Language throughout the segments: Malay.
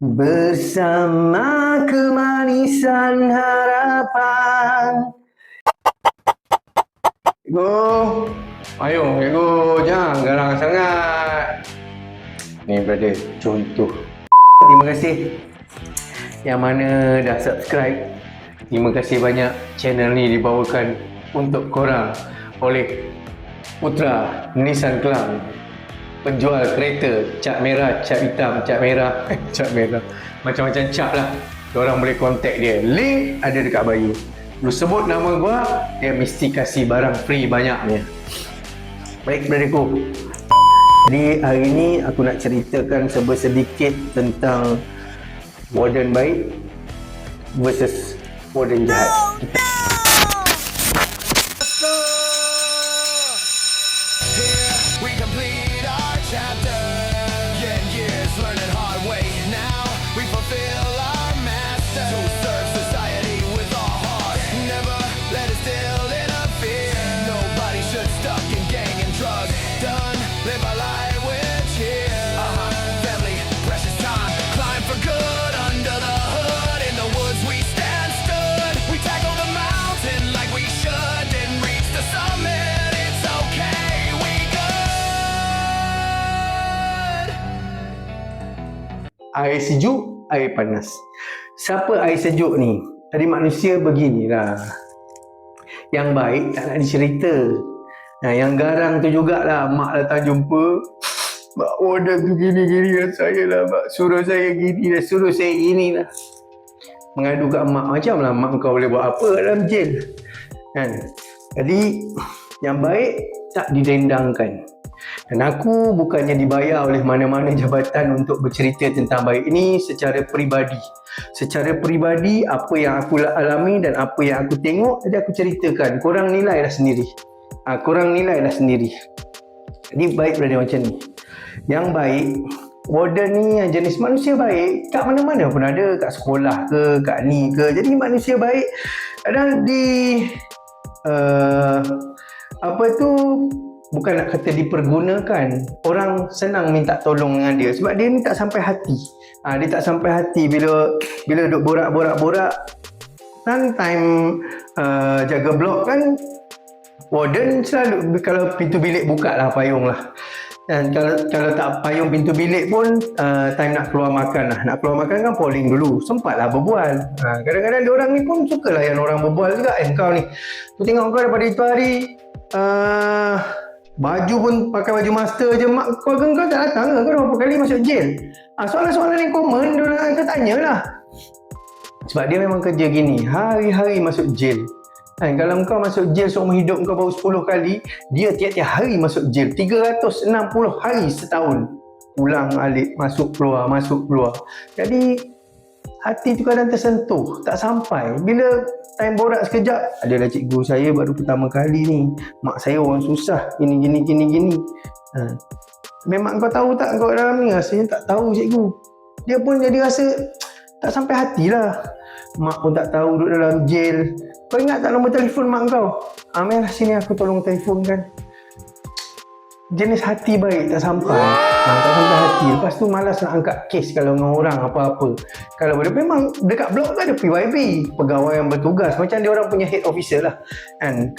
Bersama kemanisan harapan. Cikgu, ayo cikgu, jangan garang sangat. Ni brother, contoh. Terima kasih yang mana dah subscribe. Terima kasih banyak channel ni dibawakan untuk korang oleh Putra Nissan Kelang, penjual kereta cat merah, cat hitam, cat merah, cat merah, macam-macam cat lah. Korang boleh contact dia, link ada dekat bio. Lu sebut nama gua, dia mesti kasih barang free banyaknya. Baik brotherku, jadi hari ni aku nak ceritakan sedikit tentang warden baik versus warden jahat. Air sejuk, air panas. Siapa air sejuk ni? Tadi manusia beginilah. Yang baik tak nak dicerita. Nah, yang garang tu jugalah mak datang jumpa. Mak warden tu gini-gini lah saya lah. Mak suruh saya gini lah, suruh saya gini lah. Mengadu kat mak, macam lah mak kau boleh buat apa dalam jail. Kan? Jadi, yang baik tak didendangkan. Dan aku bukannya dibayar oleh mana-mana jabatan untuk bercerita tentang baik ini secara peribadi. Secara peribadi, apa yang aku alami dan apa yang aku tengok, jadi aku ceritakan. Korang nilailah sendiri. Korang nilailah sendiri. Jadi baik berada macam ni. Yang baik, warden ni yang jenis manusia baik, kat mana-mana pun ada. Kat sekolah ke, kat ni ke. Jadi manusia baik, kadang bukan nak kata dipergunakan. Orang senang minta tolong dengan dia sebab dia ni tak sampai hati. Dia tak sampai hati bila duk borak-borak. Kan time jaga blok kan, warden selalu kalau pintu bilik buka lah, payung lah. Dan kalau tak payung pintu bilik pun, time nak keluar makan lah. Nak keluar makan kan polling dulu. Sempatlah berbual. Kadang-kadang diorang ni pun suka layan orang berbual juga. Kau ni, tu tengok kau daripada itu hari, baju pun pakai baju master je. Mak keluarga kau tak datang ke? Kau berapa kali masuk jail? Soalan-soalan yang common diorang akan tanyalah. Sebab dia memang kerja gini, hari-hari masuk jail. Kalau kau masuk jail seumur hidup kau baru 10 kali, dia tiap-tiap hari masuk jail 360 hari setahun. Pulang alik, masuk keluar. Jadi hati tu kadang tersentuh, tak sampai. Bila time borak sekejap, adalah cikgu saya baru pertama kali ni, mak saya orang susah, gini. Memang kau tahu tak kau dalam ni? Rasanya tak tahu cikgu. Dia pun jadi rasa tak sampai hatilah. Mak pun tak tahu duduk dalam jail. Kau ingat tak nombor telefon mak kau? Merah sini aku tolong telefonkan. Jenis hati baik tak sampai. Tak sampai hati. Lepas tu malas nak angkat kes kalau dengan orang apa-apa. Kalau boleh, memang dekat blok tu ada PYB, pegawai yang bertugas. Macam dia orang punya head officer lah.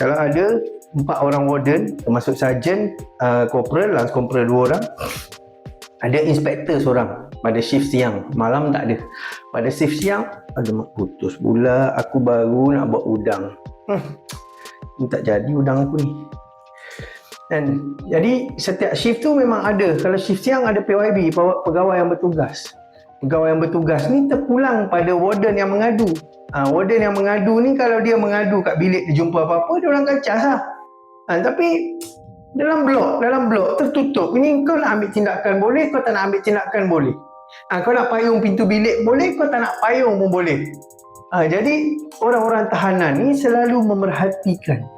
Kalau ada 4 orang warden, termasuk sarjan, corporal, lance corporal 2 orang. Ada inspektor seorang pada shift siang. Malam tak ada. Pada shift siang, mak putus pula. Aku baru nak buat udang. Ni tak jadi udang aku ni. Dan jadi setiap shift tu memang ada. Kalau shift siang ada PYB, pegawai yang bertugas. Pegawai yang bertugas ni terpulang pada warden yang mengadu. Warden yang mengadu ni, kalau dia mengadu kat bilik dia jumpa apa-apa, dia orang kacas lah. Tapi dalam blok tertutup. Ini kau nak ambil tindakan boleh, kau tak nak ambil tindakan boleh. Kau nak payung pintu bilik boleh, kau tak nak payung pun boleh. Jadi orang-orang tahanan ni selalu memerhatikan.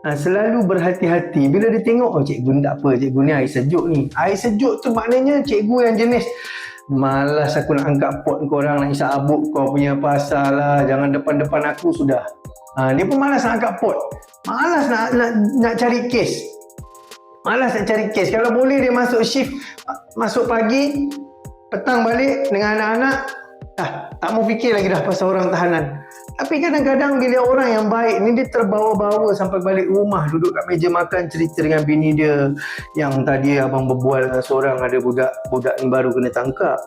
Selalu berhati-hati. Bila dia tengok, cikgu ni tak apa, cikgu ni air sejuk ni. Air sejuk tu maknanya cikgu yang jenis malas aku nak angkat pot korang, nak isap abuk kau punya pasal lah, jangan depan-depan aku sudah. Dia pun malas nak angkat pot, malas nak cari kes. Kalau boleh dia masuk shift, masuk pagi, petang balik dengan anak-anak, tak mau fikir lagi dah pasal orang tahanan. Tapi kadang-kadang bila orang yang baik ni, dia terbawa-bawa sampai balik rumah, duduk kat meja makan, cerita dengan bini dia yang tadi abang berbual dengan seorang, ada budak ni baru kena tangkap.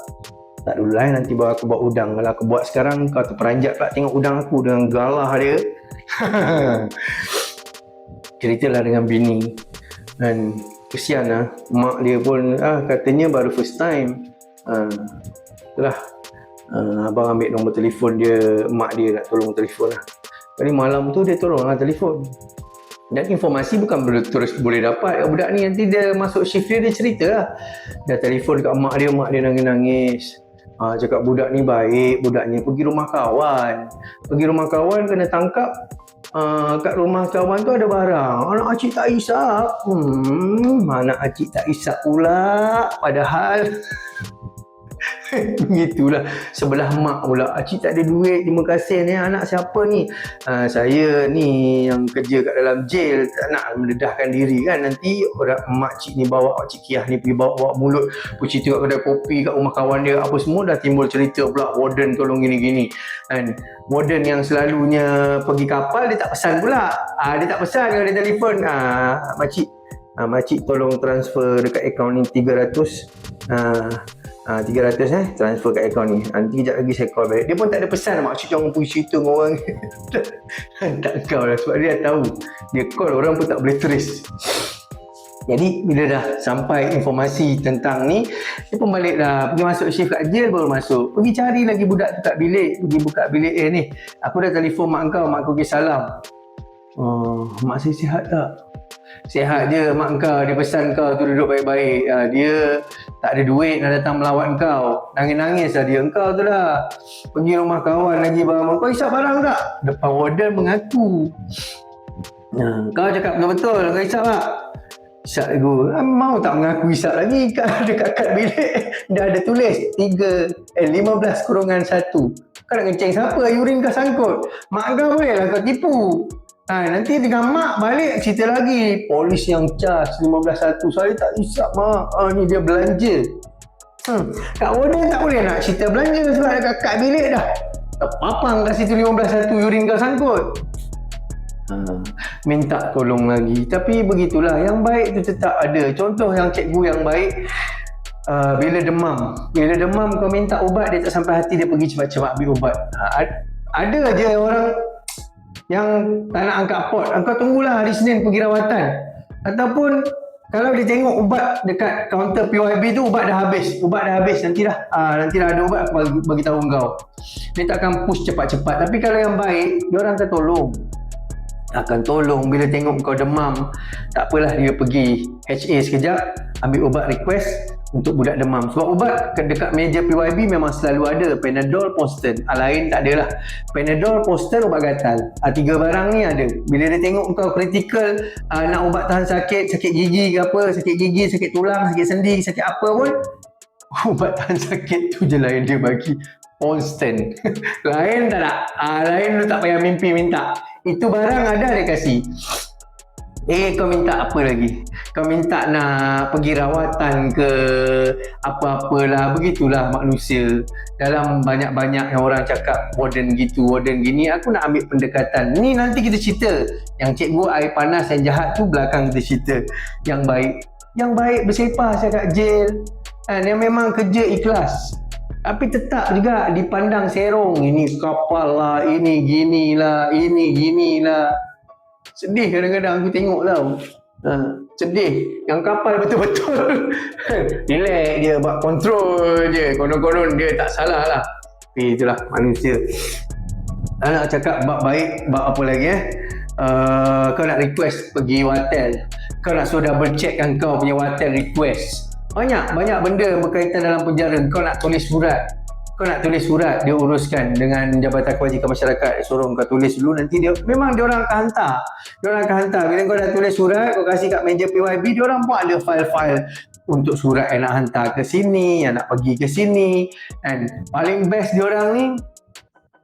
Tak dulu lah, nanti bawa aku buat udang. Kalau aku buat sekarang, kau terperanjat pula tengok udang aku dengan galah dia. Ceritalah dengan bini, dan kesian lah mak dia pun, katanya baru first time. Itulah, abang ambil nombor telefon dia, mak dia nak tolong telefon lah. Kali malam tu dia tolong lah telefon. Dan informasi bukan terus boleh dapat. Budak ni nanti dia masuk shift dia cerita lah. Dia telefon kat mak dia nangis-nangis. Cakap budak ni baik, budaknya pergi rumah kawan kena tangkap. Kat rumah kawan tu ada barang, anak acik tak hisap. Anak acik tak hisap pula, padahal begitulah. Sebelah mak pula, acik tak ada duit, terima kasih ni, anak siapa ni? Saya ni yang kerja kat dalam jail, tak nak mendedahkan diri kan, nanti orang makcik ni bawa, makcik Kiah ni pergi bawa mulut, pergi cerita kat kedai kopi kat rumah kawan dia, apa semua dah timbul cerita pula, warden tolong gini-gini. Dan warden yang selalunya pergi kapal, dia tak pesan pula. Dia tak pesan, kalau dia telefon, makcik tolong transfer dekat akaun ni 300 transfer kat akaun ni, nanti kejap lagi saya call balik. Dia pun tak ada pesan, makcik jangan pergi cerita dengan orang. Tak kau lah, sebab dia dah tahu, dia call orang pun tak boleh trace. Jadi bila dah sampai informasi tentang ni, dia pun balik dah, pergi masuk shift kat jail, baru masuk, pergi cari lagi budak tu kat bilik, pergi buka bilik, ni aku dah telefon mak kau pergi salam. Mak saya sihat tak? Sihat je mak kau, dia pesan kau tu duduk baik-baik. Dia tak ada duit nak datang melawat kau, nangis-nangis lah dia. Engkau tu lah pergi rumah kawan lagi barang, kau hisap barang tak? Depan warden mengaku. Kau cakap betul-betul kau hisap tak? Hisap aku, mau tak mengaku hisap lagi. Dekat kad bilik dah ada tulis 15/1. Kau nak kencing siapa? Urin kau sangkut, mak kau boleh lah kau tipu. Nanti dengan mak balik cerita lagi, polis yang cas 15/1, saya tak hisap mak. Ni dia belanja. Kak warden tak boleh nak cerita belanja, sebab dekat kad bilik dah terpapang kat situ 15/1 urin kau sangkut. Minta tolong lagi. Tapi begitulah, yang baik tu tetap ada. Contoh yang cikgu yang baik, bila demam kau minta ubat, dia tak sampai hati, dia pergi cepat-cepat ambil ubat. Ada je orang yang tak nak angkat pot, kau tunggulah hari Senin pergi rawatan. Ataupun kalau dia tengok ubat dekat kaunter PYB tu, ubat dah habis, nanti dah ada ubat, aku bagi tahu kau. Dia takkan push cepat-cepat. Tapi kalau yang baik, dia orang akan tolong. Bila tengok kau demam, tak apalah, dia pergi HA sekejap, ambil ubat request untuk budak demam. Sebab ubat dekat meja PYB memang selalu ada, Panadol, Poston. Lain tak ada lah. Panadol, Poston, ubat gatal. 3 barang ni ada. Bila dia tengok kau kritikal, nak ubat tahan sakit gigi ke apa, sakit gigi, sakit tulang, sakit sendi, sakit apa pun, ubat tahan sakit tu je lah yang dia bagi, Poston. Lain tak nak. Lain tu tak payah mimpi minta. Itu barang ada dia kasih. Kau minta apa lagi? Kau minta nak pergi rawatan ke apa-apalah. Begitulah manusia. Dalam banyak-banyak yang orang cakap warden gitu, warden gini, aku nak ambil pendekatan. Ni nanti kita cerita. Yang cikgu air panas yang jahat tu belakang kita cerita. Yang baik bersepah saya kat jail. Yang memang kerja ikhlas. Tapi tetap juga dipandang serong. Ini kapal lah, ini gini lah, ini gini lah. Sedih kadang-kadang aku tengok tau. Sedih. Yang kapal betul-betul relax je, buat kontrol je. Konon-konon dia tak salah lah. Tapi itulah manusia. Nak cakap bab baik, bab apa lagi kau nak request pergi hotel, kau nak suruh double check kan kau punya hotel request. Banyak benda berkaitan dalam penjara. Kau nak tulis surat, dia uruskan dengan Jabatan Kebajikan Masyarakat, suruh kau tulis dulu, nanti dia orang akan hantar. Bila kau dah tulis surat, kau kasih kat meja PYB, dia orang pun ada file-file untuk surat yang nak hantar ke sini, yang nak pergi ke sini. And paling best dia orang ni,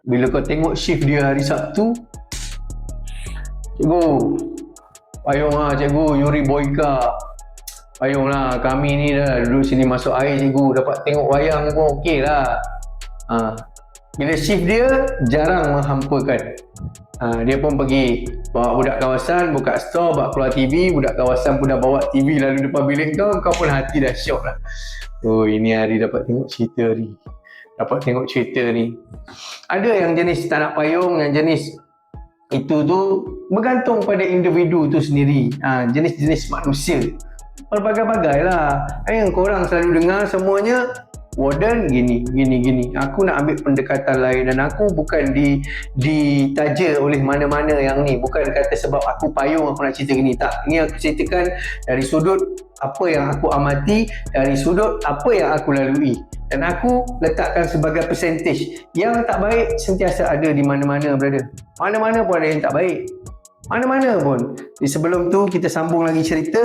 bila kau tengok shift dia hari Sabtu, cikgu, payung cikgu, Yuri Boyka. Payung lah, kami ni dah duduk sini masuk air cikgu, dapat tengok wayang pun okey lah. Bila shift dia jarang menghampakan. Dia pun pergi bawa budak kawasan, buka store, bawa keluar TV, budak kawasan pun dah bawa TV lalu depan bilik kau pun hati dah syok lah. Oh, ini hari dapat tengok cerita ni. Ada yang jenis tak nak payung, yang jenis itu tu bergantung pada individu tu sendiri. Jenis-jenis manusia berbagai-bagai lah. Yang korang selalu dengar semuanya warden gini. Aku nak ambil pendekatan lain dan aku bukan ditaja oleh mana-mana yang ni. Bukan kata sebab aku payung aku nak cerita gini. Tak, ini aku ceritakan dari sudut apa yang aku amati, dari sudut apa yang aku lalui. Dan aku letakkan sebagai percentage. Yang tak baik sentiasa ada di mana-mana, brother. Mana-mana pun ada yang tak baik. Mana-mana pun. Sebelum tu kita sambung lagi cerita.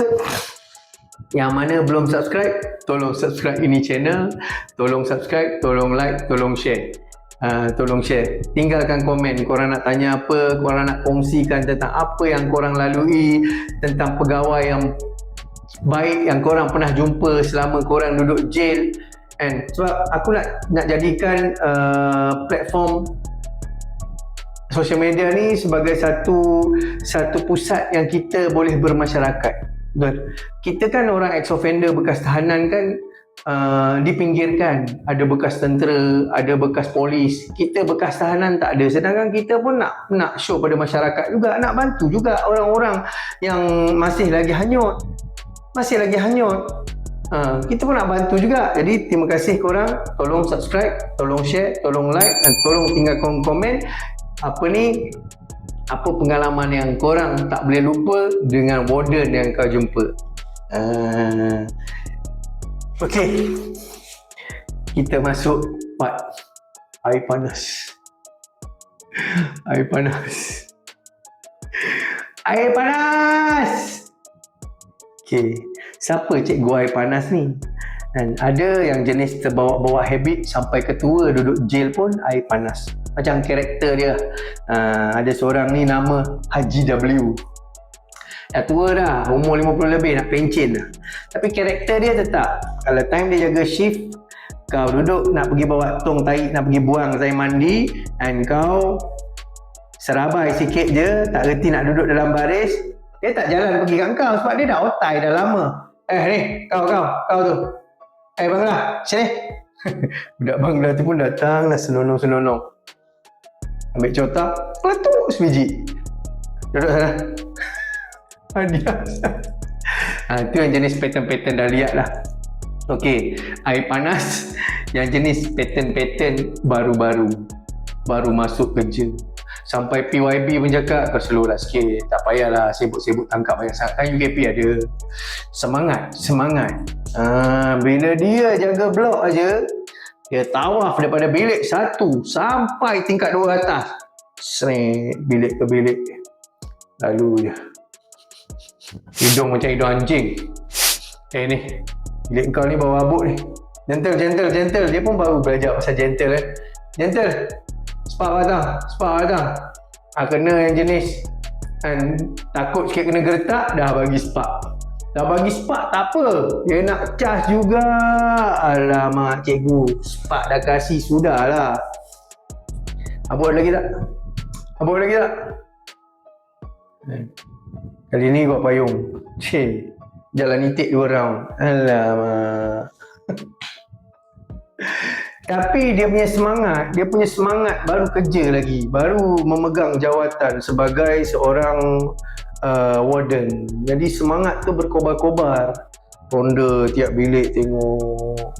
Yang mana belum subscribe, tolong subscribe ini channel. Tolong subscribe, tolong like, tolong share. Tolong share. Tinggalkan komen. Korang nak tanya apa, korang nak kongsikan tentang apa yang korang lalui, tentang pegawai yang baik yang korang pernah jumpa selama korang duduk jail. Sebab aku nak jadikan platform sosial media ni sebagai satu pusat yang kita boleh bermasyarakat. Kita kan orang ex-offender bekas tahanan kan dipinggirkan. Ada bekas tentera, ada bekas polis. Kita bekas tahanan tak ada. Sedangkan kita pun nak show pada masyarakat juga, nak bantu juga orang-orang yang masih lagi hanyut. Kita pun nak bantu juga. Jadi terima kasih korang. Tolong subscribe, tolong share, tolong like dan tolong tinggalkan komen apa pengalaman yang korang tak boleh lupa dengan warden yang kau jumpa. Okey, kita masuk part air panas. Okey, siapa cikgu air panas ni? Dan ada yang jenis terbawa-bawa habit sampai ketua duduk jail pun air panas. Macam karakter dia. Ada seorang ni nama Haji W. Dah tua dah, umur 50 lebih, nak pencen dah. Tapi karakter dia tetap. Kalau time dia jaga shift, kau duduk nak pergi bawa tong tahi, nak pergi buang saya mandi, dan kau serabai sikit je, tak reti nak duduk dalam baris, dia tak jalan pergi kat kau sebab dia dah otai dah lama. Ni, kau tu. Bangla, sini. Budak Bangla tu pun datang lah senonong-senonong. Ambil cotak, peletuk sebiji. Duduk sana. Hadiah. Itu yang jenis pattern-pattern dah lihat lah. Okey, air panas yang jenis pattern-pattern baru-baru. Baru masuk kerja. Sampai PYB pun cakap, kau slow lah sikit. Tak payahlah sibuk-sibuk tangkap banyak sangat. Kan UKP ada semangat. Bila dia jaga blok aja, dia tawaf daripada bilik 1 sampai tingkat 2 atas. Seret, bilik ke bilik. Lalu je. Hidung macam hidung anjing. Ni, bilik kau ni bawa abuk ni. Gentle. Dia pun baru belajar pasal gentle Gentle. Spark datang. Kena yang jenis takut sikit kena gertak, dah bagi spark. Tak apa, dia nak cas juga. Alamak cikgu, spark dah kasih, sudah lah. Abuk lagi tak? Kali ni buat payung. Jalan itik 2 round. Alamak. Tapi dia punya semangat baru kerja lagi, baru memegang jawatan sebagai seorang warden. Jadi semangat tu berkobar-kobar. Ronda tiap bilik tengok,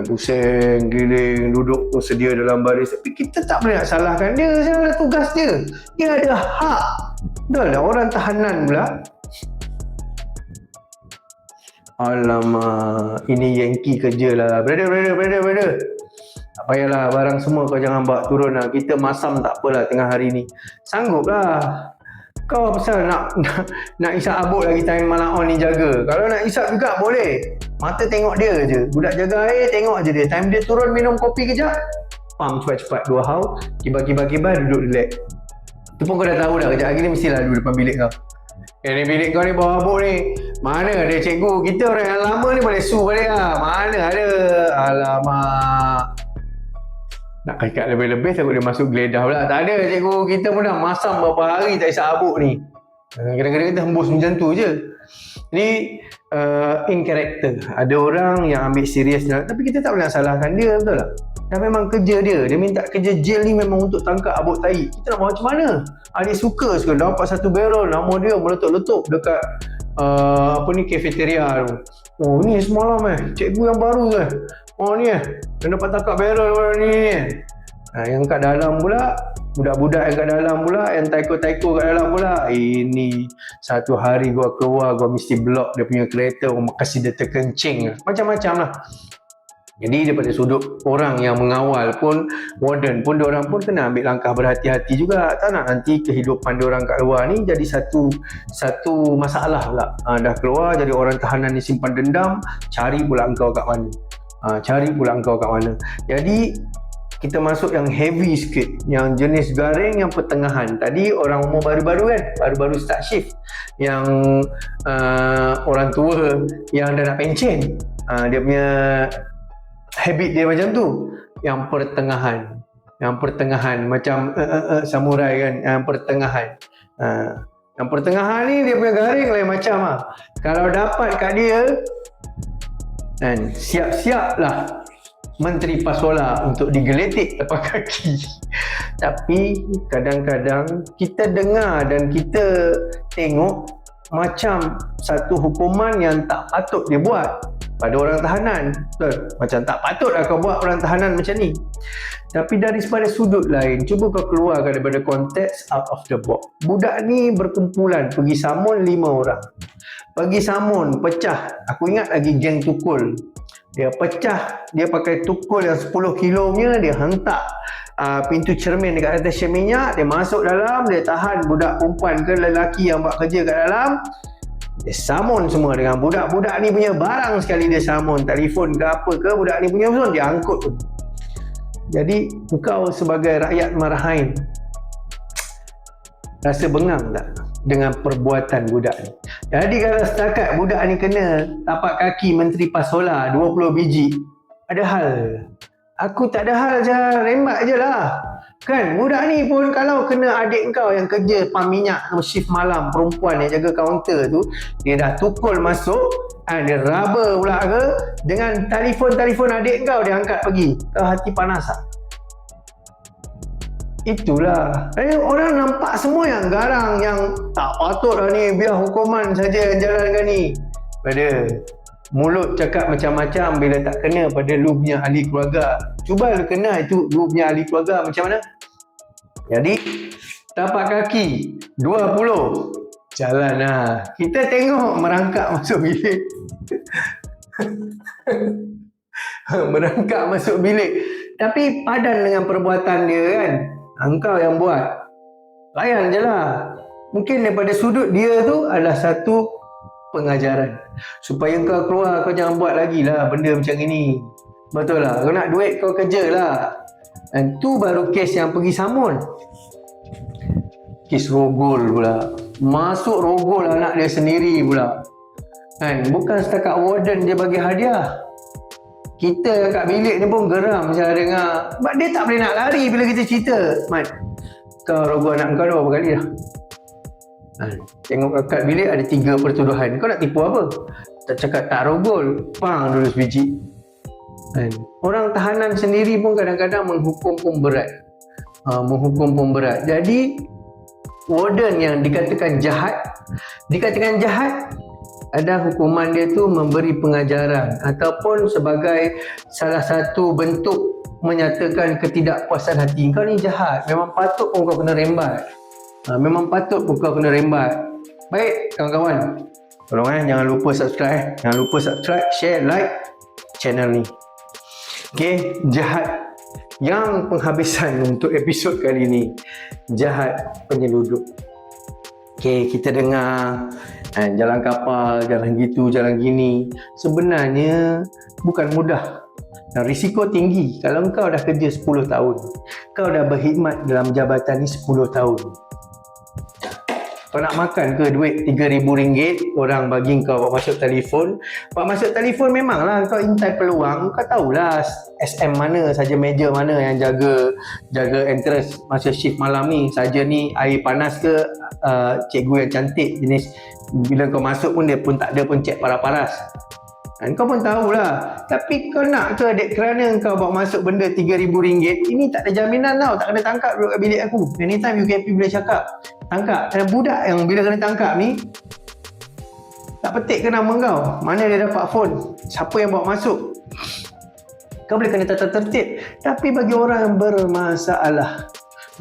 pusing, giling, duduk pun sedia dalam baris. Tapi kita tak boleh nak salahkan dia, salah tugas dia. Dia ada hak. Dah lah orang tahanan pula. Alamak, ini Yankee kerja lah. Brother. Tak payahlah, barang semua kau jangan bawa turun lah. Kita masam tak apalah tengah hari ni. Sanggup lah. Kau pasal nak isap abuk lagi time malam on ni jaga. Kalau nak isap juga boleh. Mata tengok dia je. Budak jaga air tengok je dia. Time dia turun minum kopi kejap, pam cepat-cepat 2 haul. Kibar duduk relax. Tu pun kau dah tahu dah, kejap lagi ni mesti lalu depan bilik kau. Ni bilik kau ni bawa habuk ni. Mana ada cikgu? Kita orang yang lama ni boleh su balik lah. Mana ada. Alamak. Nak ikat lebih-lebih takut dia masuk geledah pula. Tak ada cikgu. Kita pun dah masam berapa hari tak isap habuk ni. Kadang-kadang kita hembus macam tu je. Ni in character. Ada orang yang ambil serius, tapi kita tak boleh salahkan dia, betul tak? Dan memang kerja dia minta kerja jail ni memang untuk tangkap habuk tai. Kita nak buat macam mana? Dia suka sekali dapat satu barrel, nama dia meletup-letup dekat cafeteria tu. Oh ni semalam cikgu yang baru kan. Oh ni dia dapat tangkap barrel ni. Yang kat dalam pula, budak-budak yang kat dalam pula, yang taiko-taiko kat dalam pula, ini satu hari gua keluar, gua mesti block dia punya kereta, kasih dia terkencing. Macam-macam lah. Jadi daripada sudut orang yang mengawal pun, warden pun, diorang pun kena ambil langkah berhati-hati juga. Tak nak nanti kehidupan diorang kat luar ni jadi satu masalah pula. Dah keluar jadi orang tahanan ni simpan dendam, cari pula engkau kat mana. Jadi kita masuk yang heavy sikit, yang jenis garing, yang pertengahan. Tadi orang umur baru-baru kan, baru-baru start shift, yang orang tua yang dah nak pencen, dia punya habit dia macam tu. Yang pertengahan macam samurai kan, yang pertengahan ni dia punya garing lain macam lah. Kalau dapat kat dia kan, siap-siap lah Menteri Pasola untuk digeletik tapak kaki. Tapi kadang-kadang kita dengar dan kita tengok macam satu hukuman yang tak patut dia buat pada orang tahanan. Betul? Macam tak patut lah kau buat orang tahanan macam ni. Tapi dari pada sudut lain, cuba kau keluarkan daripada konteks out of the box. Budak ni berkumpulan pergi samun 5 orang. Pergi samun, pecah. Aku ingat lagi geng tukul. Dia pecah, dia pakai tukul yang 10 kilonya, dia hentak pintu cermin dekat atas share minyak, dia masuk dalam, dia tahan budak perempuan ke lelaki yang buat kerja kat dalam, dia samun semua dengan budak-budak ni punya barang sekali dia samun, telefon ke apa ke, budak ni punya pun dia angkut pun. Jadi engkau sebagai rakyat Marahain rasa bengang tak dengan perbuatan budak ni? Jadi kalau setakat budak ni kena tapak kaki Menteri Pasola 20 biji, ada hal. Aku tak ada hal je, rembat je lah. Kan, budak ni pun kalau kena adik kau yang kerja pam minyak shift malam, perempuan yang jaga kaunter tu, dia dah tukul masuk, dia raba pula ke, dengan telefon adik kau dia angkat pergi. Kau hati panas tak? Itulah. Orang nampak semua yang garang, yang tak patut lah ni, biar hukuman saja yang jalankan ni. Pada mulut cakap macam-macam, bila tak kena pada lu punya ahli keluarga. Cuba lu kena itu lu punya ahli keluarga macam mana? Jadi, tapak kaki 20. Jalan lah. Kita tengok merangkak masuk bilik. Merangkak masuk bilik. Tapi padan dengan perbuatan dia kan. Engkau yang buat, layan je lah. Mungkin daripada sudut dia tu adalah satu pengajaran supaya kau keluar, kau jangan buat lagi lah benda macam ini. Betul lah, kau nak duit kau kerja lah. Dan tu baru kes yang pergi samun. Kes rogol pula, masuk rogol anak dia sendiri pula kan. Bukan setakat warden dia bagi hadiah, kita yang kat bilik ni pun geram saya dengar. Sebab dia tak boleh nak lari bila kita cerita. Mat, kau rogol anak kau dah berapa kali dah? Tengok kat bilik ada 3 pertuduhan. Kau nak tipu apa? Tak cakap tak rogol, pang dulu sebiji. Orang tahanan sendiri pun kadang-kadang menghukum pun berat. Jadi warden yang dikatakan jahat, ada hukuman dia tu memberi pengajaran ataupun sebagai salah satu bentuk menyatakan ketidakpuasan hati. Kau ni jahat, memang patut pun kau kena rembat. Baik kawan-kawan, tolong jangan lupa subscribe, share, like channel ni. Okay, jahat yang penghabisan untuk episod kali ni, jahat penyelundup. Okay, kita dengar jalan kapal, jalan gitu, jalan gini. Sebenarnya bukan mudah dan risiko tinggi. Kalau kau dah kerja 10 tahun, kau dah berkhidmat dalam jabatan ni 10 tahun, Kau nak makan ke duit RM3,000 orang bagi kau buat masuk telefon. Buat masuk telefon memanglah kau intai peluang. Kau tahulah SM mana saja, meja mana yang jaga entrance masa shift malam ni. Saja ni air panas ke cikgu yang cantik jenis. Bila kau masuk pun dia pun tak ada pun cek paras-paras. Kau pun tahulah. Tapi kau nak ke dek kerana kau bawa masuk benda RM3,000, ini tak ada jaminan tau. Tak kena tangkap duduk kat bilik aku. Anytime UKP boleh cakap tangkap. Dan budak yang bila kena tangkap ni tak petik ke nama kau, mana dia dapat phone, siapa yang bawa masuk. Kau boleh kena tata tertib. Tapi bagi orang yang bermasalah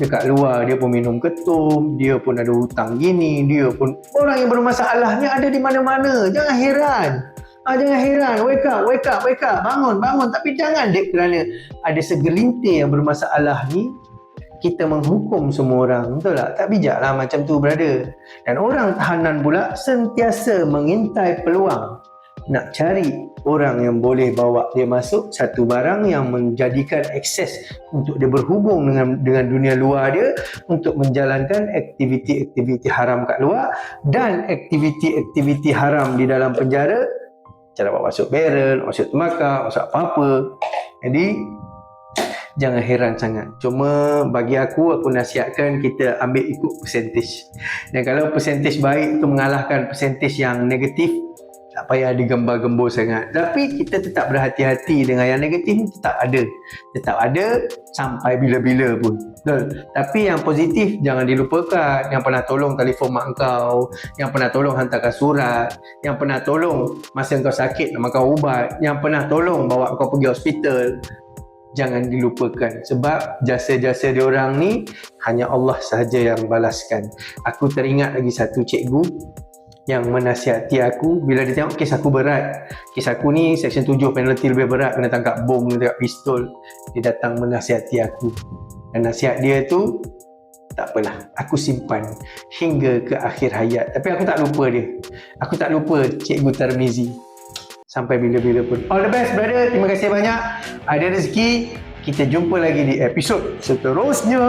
dekat luar, dia pun minum ketum, dia pun ada hutang gini, dia pun orang yang bermasalah ni ada di mana-mana. Jangan heran. Jangan heran, wake up, bangun. Tapi jangan dek kerana ada segelintir yang bermasalah ni kita menghukum semua orang. Betul tak? Tak bijak lah macam tu, brother. Dan orang tahanan pula sentiasa mengintai peluang nak cari orang yang boleh bawa dia masuk satu barang yang menjadikan akses untuk dia berhubung dengan dunia luar dia, untuk menjalankan aktiviti-aktiviti haram kat luar dan aktiviti-aktiviti haram di dalam penjara. Cara buat masuk barrel, masuk tembakau, masuk apa-apa. Jadi jangan heran sangat. Cuma bagi aku nasihatkan kita ambil ikut percentage. Dan kalau percentage baik tu mengalahkan percentage yang negatif, tak payah digembar-gembor sangat. Tapi kita tetap berhati-hati dengan yang negatif ni, tetap ada sampai bila-bila pun. Betul. Tapi yang positif jangan dilupakan. Yang pernah tolong telefon mak kau, yang pernah tolong hantarkan surat, yang pernah tolong masa kau sakit nak makan ubat, yang pernah tolong bawa kau pergi hospital. Jangan dilupakan, sebab jasa-jasa diorang ni hanya Allah sahaja yang balaskan. Aku teringat lagi satu cikgu yang menasihati aku bila dia tengok kes aku berat. Kes aku ni section 7 penalty lebih berat, kena tangkap bom, kena tangkap pistol. Dia datang menasihati aku. Dan nasihat dia tu tak apalah, aku simpan hingga ke akhir hayat. Tapi aku tak lupa dia. Aku tak lupa Cikgu Tarmizi sampai bila-bila pun. All the best, brother. Terima kasih banyak. Ada rezeki, kita jumpa lagi di episod seterusnya.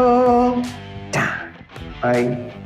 Bye.